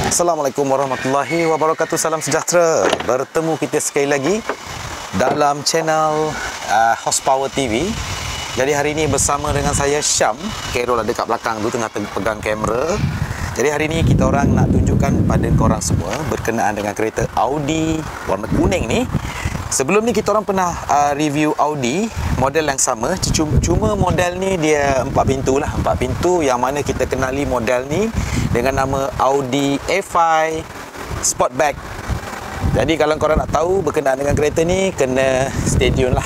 Assalamualaikum warahmatullahi wabarakatuh. Salam sejahtera. Bertemu kita sekali lagi dalam channel Horsepower TV. Jadi hari ini bersama dengan saya Syam. Carol ada kat belakang tu tengah pegang kamera. Jadi hari ini kita orang nak tunjukkan pada korang semua berkenaan dengan kereta Audi warna kuning ni. Sebelum ni kita orang pernah review Audi model yang sama, cuma model ni dia 4 pintu lah, 4 pintu yang mana kita kenali model ni dengan nama Audi A5 Sportback. Jadi kalau korang nak tahu berkenaan dengan kereta ni, kena stay tune lah.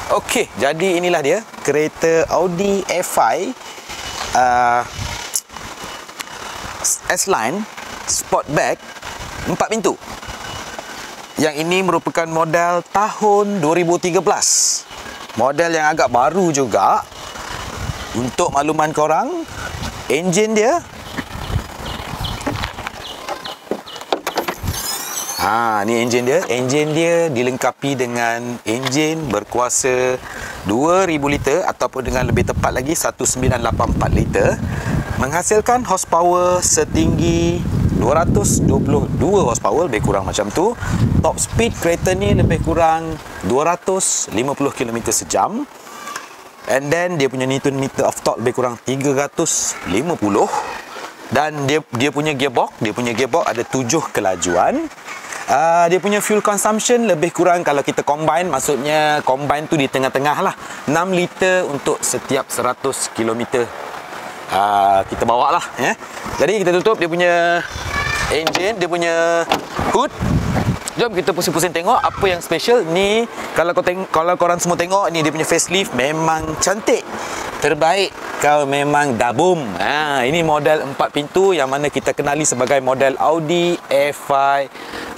Okey, jadi inilah dia kereta Audi A5 S-Line Sportback 4 pintu. Yang ini merupakan model tahun 2013. Model yang agak baru juga. Untuk makluman korang, enjin dia ni enjin dia. Enjin dia dilengkapi dengan enjin berkuasa 2000 liter ataupun dengan lebih tepat lagi 1984 liter, menghasilkan horsepower setinggi 222 horsepower, lebih kurang macam tu. Top speed kereta ni lebih kurang 250 km sejam. And then dia punya Newton meter of torque lebih kurang 350. Dan dia punya gearbox ada 7 kelajuan. Dia punya fuel consumption lebih kurang, kalau kita combine, maksudnya combine tu di tengah-tengah lah, 6 liter untuk setiap 100 km kita bawa lah ya. Jadi kita tutup dia punya engine, dia punya hood. Jom kita pusing-pusing tengok apa yang special ni. Kalau korang semua tengok ni, dia punya facelift memang cantik, terbaik. Kau memang dah boom. Ini model 4 pintu yang mana kita kenali sebagai model Audi A5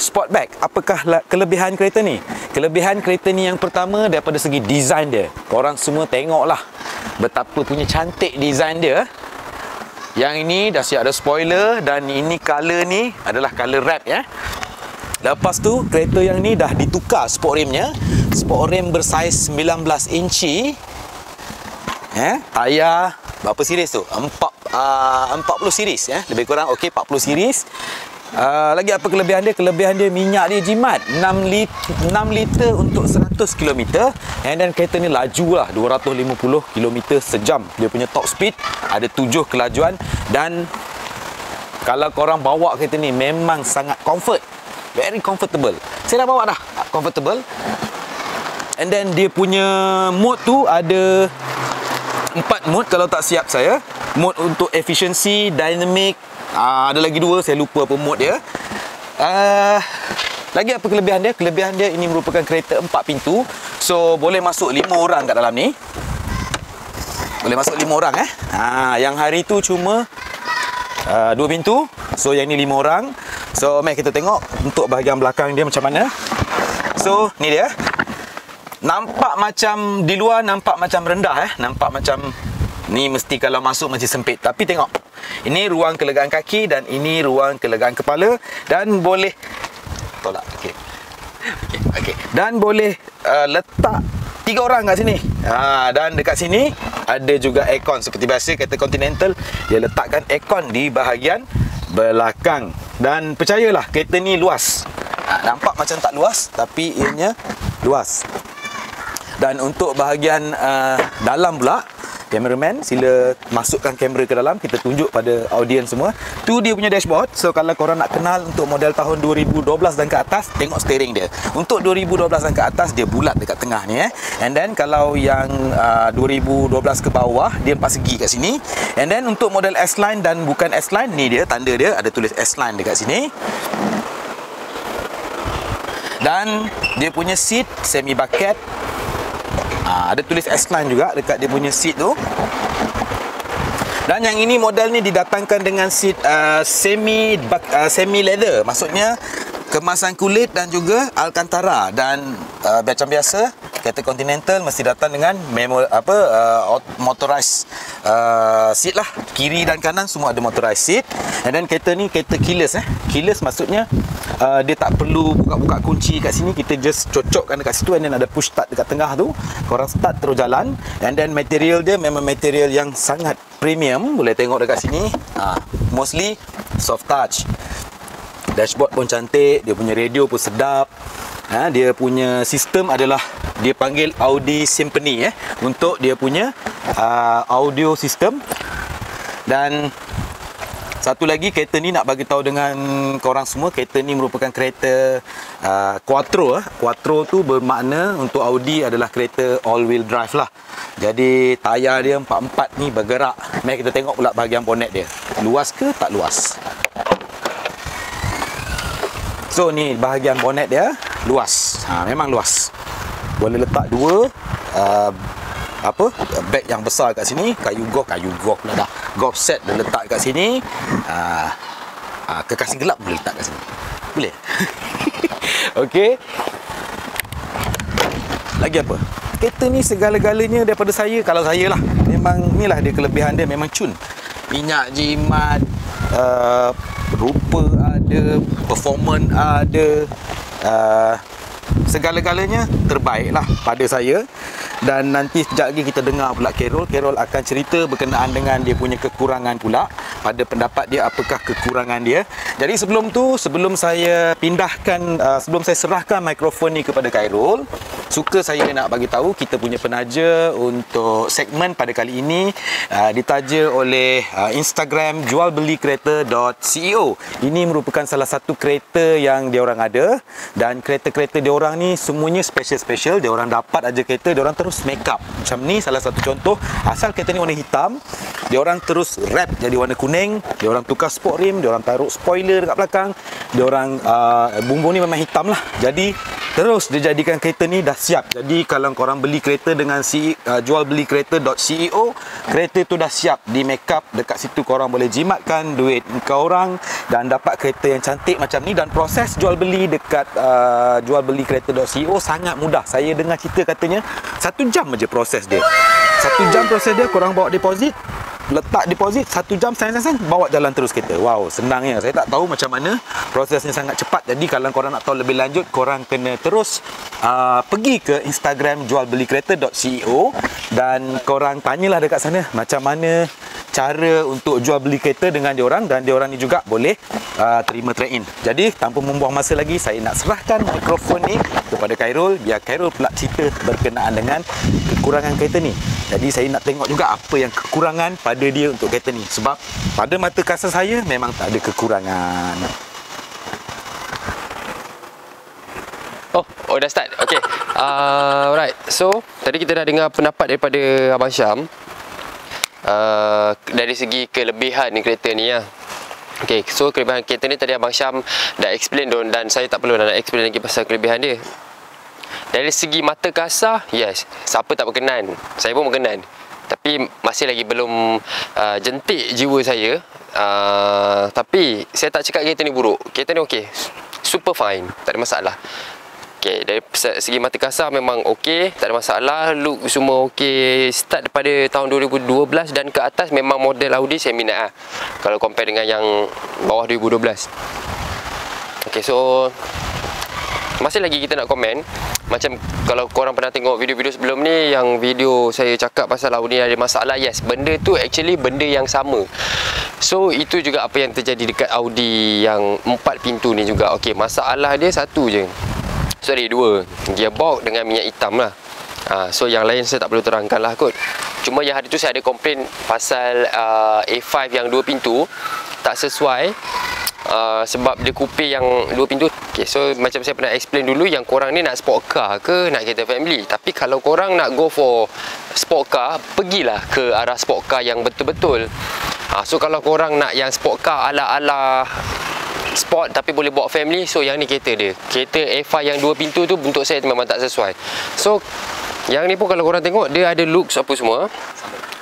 Sportback. Apakah kelebihan kereta ni? Kelebihan kereta ni yang pertama daripada segi design dia. Korang semua tengoklah betapa punya cantik design dia. Yang ini dah siap ada spoiler, dan ini color ni adalah color wrap ya. Lepas tu kereta yang ni dah ditukar sport rimnya. Sport rim bersaiz 19 inci. Tayar berapa series tu? 40 series ya, lebih kurang. Okey, 40 series. Lagi apa kelebihan dia? Kelebihan dia minyak dia jimat 6 liter untuk 100 km. And then kereta ni laju lah 250 km sejam. Dia punya top speed ada 7 kelajuan. Dan kalau korang bawa kereta ni memang sangat comfort, very comfortable. Saya dah bawa dah, comfortable. And then dia punya mode tu ada 4 mode kalau tak siap saya. Mode untuk efficiency, dynamic, ada lagi 2, saya lupa apa mode dia. Lagi apa kelebihan dia? Kelebihan dia, ini merupakan kereta 4 pintu. So boleh masuk 5 orang kat dalam ni. Boleh masuk 5 orang Yang hari tu cuma 2 pintu. So yang ni 5 orang. So mari kita tengok untuk bahagian belakang dia macam mana. So ni dia. Nampak macam di luar, nampak macam rendah nampak macam ni mesti kalau masuk masih sempit. Tapi tengok, ini ruang kelegaan kaki dan ini ruang kelegaan kepala. Dan boleh tolak. Okey. Dan boleh letak 3 orang kat sini. Dan dekat sini ada juga aircon. Seperti biasa kereta Continental, dia letakkan aircon di bahagian belakang. Dan percayalah, kereta ni luas. Nampak macam tak luas, tapi ianya luas. Dan untuk bahagian dalam pula, cameraman sila masukkan kamera ke dalam, kita tunjuk pada audiens semua. Tu dia punya dashboard. So kalau korang nak kenal untuk model tahun 2012 dan ke atas, tengok steering dia. Untuk 2012 dan ke atas, dia bulat dekat tengah ni And then kalau yang 2012 ke bawah, dia 4 segi kat sini. And then untuk model S-Line dan bukan S-Line, ni dia tanda dia, ada tulis S-Line dekat sini. Dan dia punya seat semi bucket. Ada tulis S-Line juga dekat dia punya seat tu. Dan yang ini model ni didatangkan dengan seat semi leather. Maksudnya kemasan kulit dan juga Alcantara. Dan macam biasa kereta Continental mesti datang dengan motorized seat lah. Kiri dan kanan semua ada motorized seat. And then kereta ni kereta keyless. Keyless maksudnya dia tak perlu buka-buka kunci kat sini, kita just cocokkan dekat situ, and then ada push start dekat tengah tu, korang start terus jalan. And then material dia memang material yang sangat premium, boleh tengok dekat sini. Mostly soft touch. Dashboard pun cantik, dia punya radio pun sedap. Dia punya sistem adalah dia panggil Audi Symphony untuk dia punya audio system. Dan satu lagi, kereta ni nak bagi tahu dengan korang semua, kereta ni merupakan kereta Quattro. Quattro tu bermakna untuk Audi adalah kereta all wheel drive lah. Jadi tayar dia 4-4 ni bergerak. Mari kita tengok pula bahagian bonnet dia. Luas ke tak luas? So ni bahagian bonnet dia luas. Memang luas. Boleh letak dua beg yang besar kat sini, kayu golf pula dah. Golf set dia letak kat sini. Kekasih gelap boleh letak kat sini. Boleh. Okey. Lagi apa? Kereta ni segala-galanya daripada saya, kalau saya lah, memang inilah dia kelebihan dia, memang cun. Minyak jimat, rupa ada, performance ada, segala-galanya terbaik lah pada saya. Dan nanti sekejap lagi kita dengar pula Carol akan cerita berkenaan dengan dia punya kekurangan pula. Pada pendapat dia, apakah kekurangan dia. Jadi sebelum saya pindahkan, sebelum saya serahkan mikrofon ni kepada Carol, suka saya nak bagi tahu kita punya penaja untuk segmen pada kali ini ditaja oleh Instagram jualbelikereta.ceo. Ini merupakan salah satu kereta yang diorang ada, dan kereta-kereta diorang ni semuanya special. Diorang dapat aja kereta, diorang terus make up. Macam ni salah satu contoh. Asal kereta ni warna hitam, diorang terus wrap jadi warna kuning, diorang tukar sport rim, diorang taruh spoiler dekat belakang, diorang bumbung ni memang hitam lah. Jadi terus dia jadikan kereta ni dah siap. Jadi kalau korang beli kereta dengan jualbelikereta.ceo, kereta tu dah siap di make up. Dekat situ korang boleh jimatkan duit korang dan dapat kereta yang cantik macam ni. Dan proses jual beli dekat jualbelikereta.ceo sangat mudah. Saya dengar cerita katanya 1 jam aja proses dia. 1 jam proses dia, korang bawa deposit, letak deposit, 1 jam sang bawa jalan terus kereta. Wow, senangnya. Saya tak tahu macam mana, prosesnya sangat cepat. Jadi kalau korang nak tahu lebih lanjut, korang kena terus pergi ke Instagram jualbelikereta.ceo dan korang tanyalah dekat sana macam mana cara untuk jual beli kereta dengan diorang, dan diorang ni juga boleh terima trade-in. Jadi tanpa membuang masa lagi, saya nak serahkan mikrofon ni kepada Carol, biar Carol pula cerita berkenaan dengan kekurangan kereta ni. Jadi saya nak tengok juga apa yang kekurangan pada dia untuk kereta ni, sebab pada mata kasar saya memang tak ada kekurangan. Oh dah start. Okey. Alright. So tadi kita dah dengar pendapat daripada Abang Syam dari segi kelebihan ni kereta ni ya. Okey, so kelebihan kereta ni tadi Abang Syam dah explain dan saya tak perlu nak explain lagi pasal kelebihan dia. Dari segi mata kasar, yes, siapa tak berkenan. Saya pun berkenan. Tapi masih lagi belum jentik jiwa saya. Tapi saya tak cakap kereta ni buruk. Kereta ni okey. Super fine, tak ada masalah. Okey, dari segi mata kasar memang okey, tak ada masalah. Look semua okey. Start daripada tahun 2012 dan ke atas memang model Audi saya minat lah, kalau compare dengan yang bawah 2012. Okey, so masih lagi kita nak komen. Macam kalau korang pernah tengok video-video sebelum ni, yang video saya cakap pasal Audi ada masalah, yes, benda tu actually benda yang sama. So itu juga apa yang terjadi dekat Audi yang 4 pintu ni juga. Okey, masalah dia satu je. Sorry, 2. Gearbox dengan minyak hitam lah. So yang lain saya tak perlu terangkan lah kot. Cuma yang hari tu saya ada komplain pasal A5 yang 2 pintu tak sesuai, sebab dia kupi yang 2 pintu. Okay, so macam saya pernah explain dulu, yang korang ni nak sport car ke nak kereta family. Tapi kalau korang nak go for sport car, pergilah ke arah sport car yang betul-betul. So kalau korang nak yang sport car ala-ala sport tapi boleh bawa family, so yang ni kereta dia. Kereta A5 yang 2 pintu tu untuk saya memang tak sesuai. So yang ni pun kalau korang tengok, dia ada looks apa semua.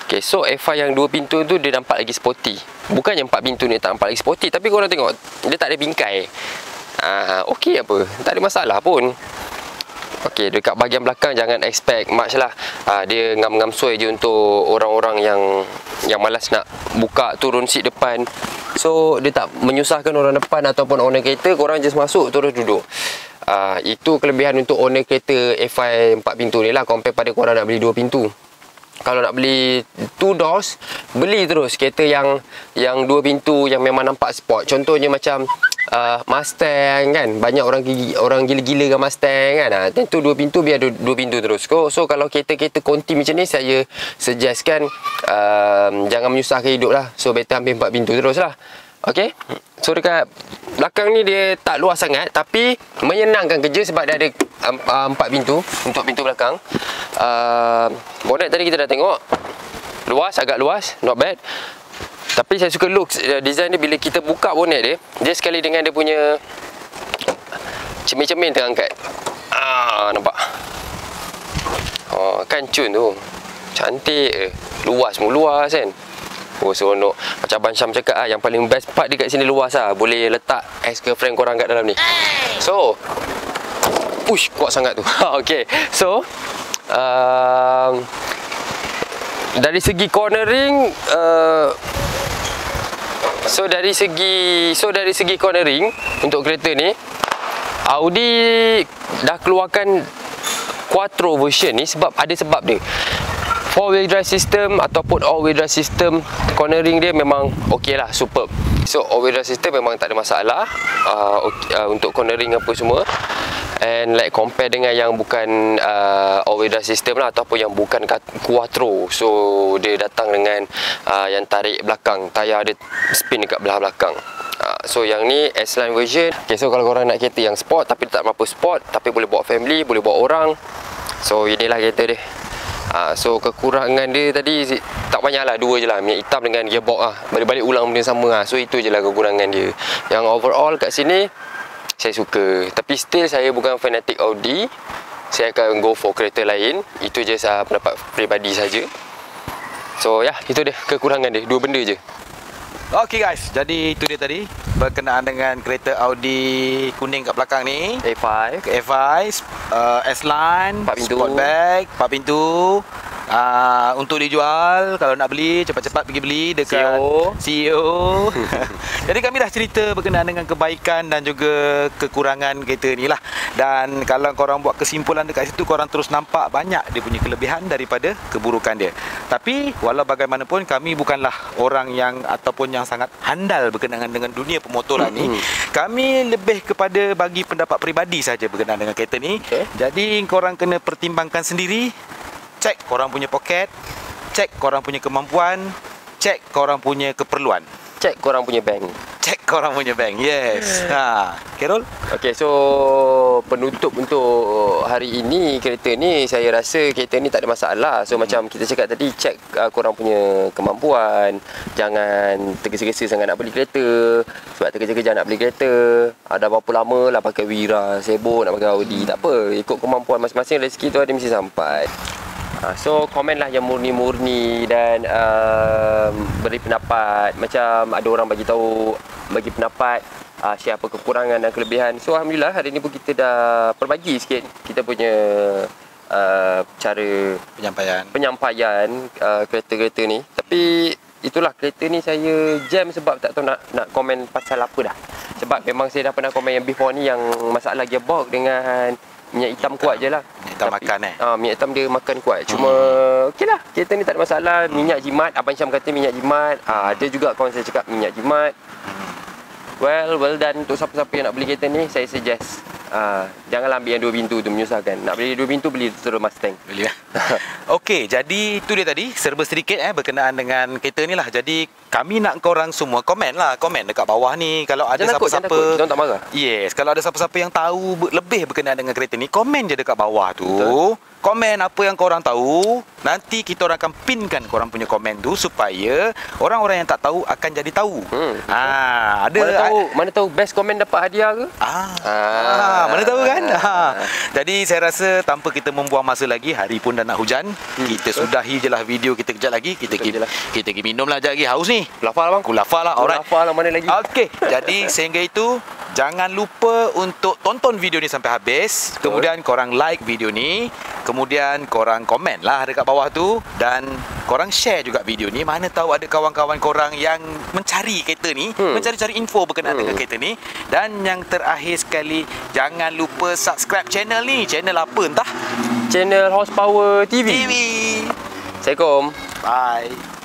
Okay, so A5 yang 2 pintu tu dia nampak lagi sporty. Bukannya 4 pintu ni tak nampak lagi sporty, tapi korang tengok dia tak ada bingkai. Okey apa, tak ada masalah pun. Okey, dekat bahagian belakang jangan expect much lah. Dia ngam-ngam suai je untuk orang-orang yang malas nak buka turun seat depan. So dia tak menyusahkan orang depan ataupun owner kereta. Korang just masuk terus duduk. Itu kelebihan untuk owner kereta FI 4 pintu ni lah, compare pada korang nak beli 2 pintu. Kalau nak beli 2 doors, beli terus kereta yang 2 pintu yang memang nampak sport. Contohnya macam Mustang kan. Banyak orang gila-gila dengan Mustang kan. Tentu 2 pintu, biar 2 pintu terus. So kalau kereta-kereta konti macam ni, saya suggestkan jangan menyusahkan hidup lah. So better ambil 4 pintu terus lah. Okay. So dekat belakang ni dia tak luas sangat, tapi menyenangkan kerja sebab dia ada 4 pintu untuk pintu belakang. Bonnet tadi kita dah tengok, luas, agak luas, not bad. Tapi saya suka looks design dia. Bila kita buka bonnet dia sekali dengan dia punya cermin-cermin terangkat. Nampak? Kan cun tu. Cantik. Luas kan. Seronok. Macam Abang Syam cakap yang paling best part dekat sini luas lah. Boleh letak ex-girlfriend korang kat dalam ni. So kuat sangat tu. Okay. So dari segi cornering, dari segi cornering untuk kereta ni, Audi dah keluarkan Quattro version ni sebab ada sebab dia. 4-wheel drive system ataupun all-wheel drive system, cornering dia memang okey lah, superb. So all-wheel drive system memang tak ada masalah untuk cornering apa semua. And like compare dengan yang bukan all-wheel drive system lah, ataupun yang bukan Quattro. So dia datang dengan yang tarik belakang, tayar dia spin dekat belah belakang. So yang ni S-Line version. Okay, so kalau korang nak kereta yang sport tapi tak berapa sport, tapi boleh bawa family, boleh bawa orang, so inilah kereta dia. So kekurangan dia tadi tak banyak lah, 2 je lah, minyak hitam dengan gearbox lah. Balik-balik ulang benda sama lah. So itu je lah kekurangan dia. Yang overall kat sini saya suka. Tapi still saya bukan fanatik Audi. Saya akan go for kereta lain. Itu je pendapat peribadi saja. So itu dia kekurangan dia, 2 benda je. Okay guys, jadi itu dia tadi berkenaan dengan kereta Audi kuning kat belakang ni, A5 S-Line, 4 pintu, Sportback 4 pintu. Untuk dijual, kalau nak beli cepat-cepat pergi beli dekat CEO. Jadi kami dah cerita berkenaan dengan kebaikan dan juga kekurangan kereta ni lah. Dan kalau korang buat kesimpulan dekat situ, korang terus nampak banyak dia punya kelebihan daripada keburukan dia. Tapi walau bagaimanapun, kami bukanlah orang yang ataupun yang sangat handal berkenaan dengan dunia pemotoran ni. Kami lebih kepada bagi pendapat peribadi saja berkenaan dengan kereta ni. Jadi korang kena pertimbangkan sendiri. Cek korang punya poket, cek korang punya kemampuan, cek korang punya keperluan, cek korang punya bank. Cek korang punya bank. Yes. Kerol? Okay, so penutup untuk hari ini kereta ni, saya rasa kereta ni tak ada masalah. So macam kita cakap tadi, cek korang punya kemampuan. Jangan tergesa-gesa sangat nak beli kereta. Sebab terkejar-kejar nak beli kereta. Dah berapa lama lah pakai Wira, sibuk nak pakai Audi. Tak apa, ikut kemampuan masing-masing, rezeki tu ada mesti sampai. So komen lah yang murni-murni dan beri pendapat. Macam ada orang bagi pendapat, share apa kekurangan dan kelebihan. So alhamdulillah hari ni pun kita dah perbagi sikit kita punya cara penyampaian kereta-kereta ni. Tapi itulah, kereta ni saya jam sebab tak tahu nak komen pasal apa dah. Sebab memang saya dah pernah komen yang before ni, yang masalah gearbox dengan minyak hitam kuat je lah. Minyak hitam makan minyak hitam dia makan kuat. Cuma okey lah, kereta ni tak ada masalah. Minyak jimat, Abang Syam kata minyak jimat. Ada juga kawan saya cakap minyak jimat. Well done untuk siapa-siapa yang nak beli kereta ni. Saya suggest janganlah ambil yang 2 pintu tu, menyusahkan. Nak beli 2 pintu, beli terus Mustang. Beli lah. Okey, jadi itu dia tadi serba sedikit berkenaan dengan kereta ni lah. Jadi kami nak korang semua komen dekat bawah ni. Kalau ada siapa-siapa, kita tak marah. Yes, kalau ada siapa-siapa yang tahu lebih berkenaan dengan kereta ni, komen je dekat bawah tu. Betul. Komen apa yang korang tahu. Nanti kita orang akan pinkan korang punya komen tu, supaya orang-orang yang tak tahu akan jadi tahu. Ada mana tahu best komen dapat hadiah ke? Mana tahu kan? Jadi saya rasa tanpa kita membuang masa lagi, hari pun dah nak hujan. Kita sudahi je lah video kita kejap lagi. Kita pergi minum lah kejap lagi. Haus ni. Lapar lah bang. Aku lapar lah. Alright. Lapar lah, mana lagi? Okey. Jadi sehingga itu, jangan lupa untuk tonton video ni sampai habis. Kemudian korang like video ni. Kemudian korang komen lah dekat bawah tu. Dan korang share juga video ni. Mana tahu ada kawan-kawan korang yang mencari kereta ni, mencari-cari info berkenaan dengan kereta ni. Dan yang terakhir sekali, jangan lupa subscribe channel ni. Channel apa entah? Channel Horsepower TV. TV. Assalamualaikum. Bye.